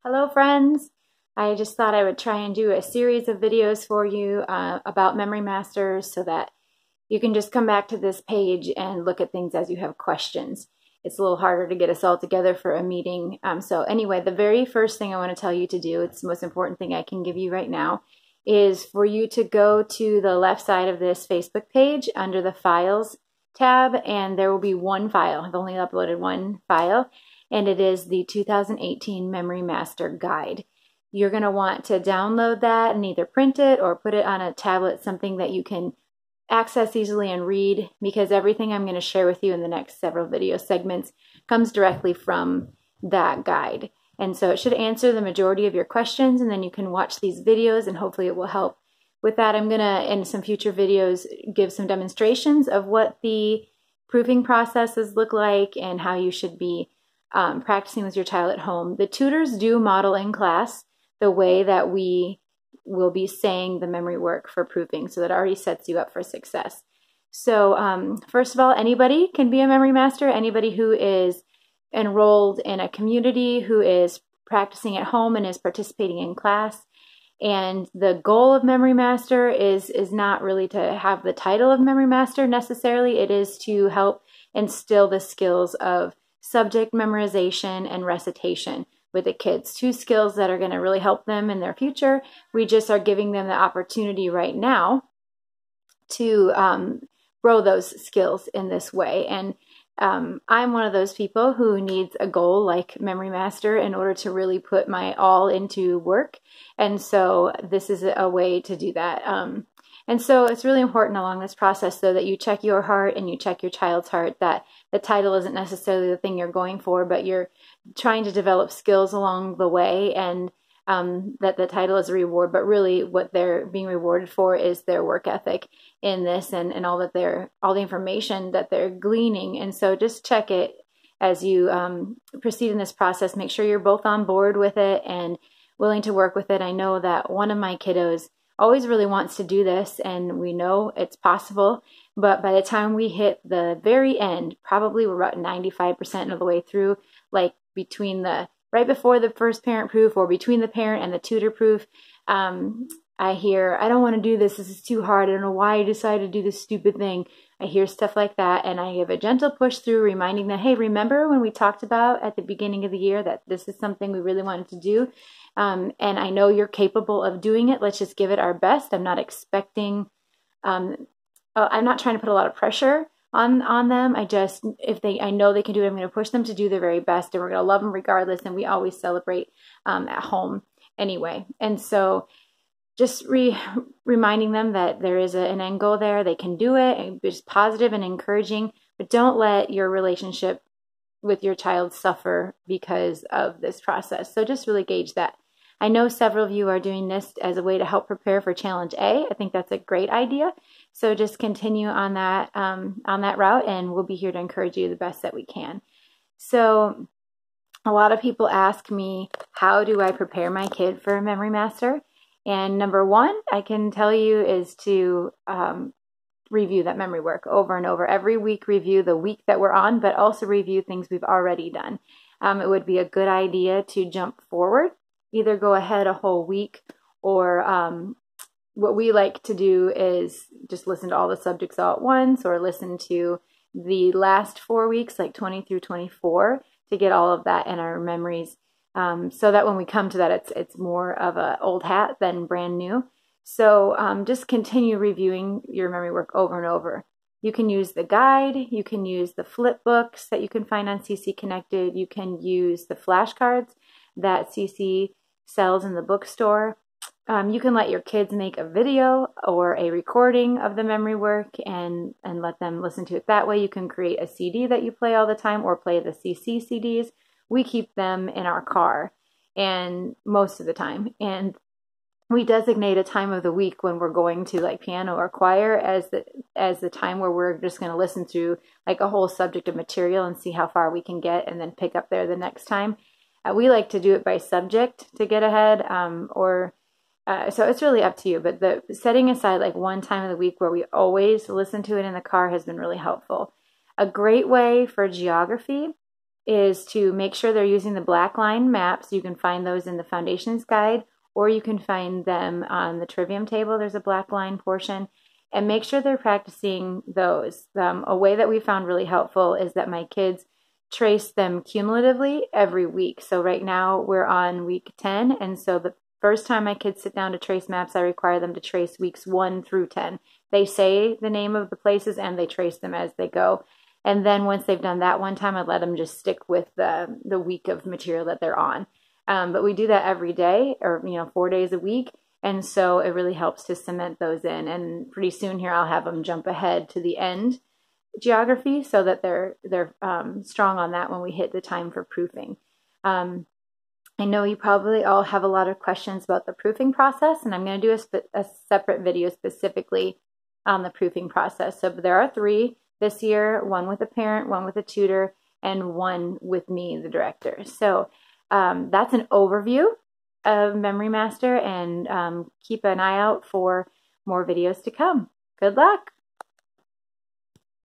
Hello friends! I just thought I would try and do a series of videos for you about Memory Masters so that you can just come back to this page and look at things as you have questions. It's a little harder to get us all together for a meeting. So anyway, the very first thing I want to tell you to do, it's the most important thing I can give you right now, is for you to go to the left side of this Facebook page under the Files tab, and there will be one file. I've only uploaded one file, and it is the 2018 Memory Master Guide. You're going to want to download that and either print it or put it on a tablet, something that you can access easily and read, because everything I'm going to share with you in the next several video segments comes directly from that guide. And so it should answer the majority of your questions, and then you can watch these videos and hopefully it will help. With that, I'm going to, in some future videos, give some demonstrations of what the proofing processes look like and how you should be practicing with your child at home. The tutors do model in class the way that we will be saying the memory work for proofing, so that already sets you up for success. So first of all, anybody can be a memory master. Anybody who is enrolled in a community, who is practicing at home and is participating in class. And the goal of Memory Master is not really to have the title of Memory Master necessarily. It is to help instill the skills of subject memorization and recitation with the kids. Two skills that are going to really help them in their future. We just are giving them the opportunity right now to grow those skills in this way. And I'm one of those people who needs a goal like Memory Master in order to really put my all into work. And so this is a way to do that. And so it's really important along this process, though, that you check your heart and you check your child's heart, that the title isn't necessarily the thing you're going for, but you're trying to develop skills along the way, and that the title is a reward, but really what they're being rewarded for is their work ethic in this, and all the information that they're gleaning. And so just check it as you proceed in this process. Make sure you're both on board with it and willing to work with it. I know that one of my kiddos always really wants to do this, and we know it's possible, but by the time we hit the very end, probably we're about 95% of the way through, like between right before the first parent proof or between the parent and the tutor proof, I hear, I don't want to do this. This is too hard. I don't know why I decided to do this stupid thing. I hear stuff like that, and I give a gentle push through, reminding them, hey, remember when we talked about at the beginning of the year that this is something we really wanted to do? And I know you're capable of doing it. Let's just give it our best. I'm not expecting, I'm not trying to put a lot of pressure on them. I know they can do it, I'm going to push them to do their very best, and we're going to love them regardless. And we always celebrate at home anyway. And so just reminding them that there is an end goal there. They can do it, and just positive and encouraging, but don't let your relationship with your child suffer because of this process. So just really gauge that. I know several of you are doing this as a way to help prepare for Challenge A. I think that's a great idea. So just continue on that route, and we'll be here to encourage you the best that we can. So a lot of people ask me, how do I prepare my kid for a Memory Master? And number one, I can tell you, is to review that memory work over and over. Every week, review the week that we're on, but also review things we've already done. It would be a good idea to jump forward, either go ahead a whole week, or what we like to do is just listen to all the subjects all at once, or listen to the last 4 weeks, like 20 through 24, to get all of that in our memories, so that when we come to that, it's more of an old hat than brand new. So just continue reviewing your memory work over and over. You can use the guide, you can use the flip books that you can find on CC Connected, you can use the flashcards that CC sells in the bookstore. You can let your kids make a video or a recording of the memory work and let them listen to it that way. You can create a CD that you play all the time, or play the CC CDs. We keep them in our car, and most of the time. And we designate a time of the week when we're going to like piano or choir as the time where we're just going to listen through like a whole subject of material and see how far we can get, and then pick up there the next time. We like to do it by subject to get ahead, so it's really up to you. But the setting aside like one time of the week where we always listen to it in the car has been really helpful. A great way for geography is to make sure they're using the black line maps. You can find those in the Foundations Guide, or you can find them on the Trivium table. There's a black line portion. And make sure they're practicing those. A way that we found really helpful is that my kids trace them cumulatively every week. So right now we're on week 10, and so the first time my kids sit down to trace maps, I require them to trace weeks 1 through 10. They say the name of the places and they trace them as they go. And then once they've done that one time, I'd let them just stick with the week of material that they're on. But we do that every day, or 4 days a week. And so it really helps to cement those in. And pretty soon here, I'll have them jump ahead to the end geography so that they're strong on that when we hit the time for proofing. I know you probably all have a lot of questions about the proofing process, and I'm going to do a separate video specifically on the proofing process. So there are 3 this year, 1 with a parent, 1 with a tutor, and 1 with me, the director. So that's an overview of Memory Master, and keep an eye out for more videos to come. Good luck!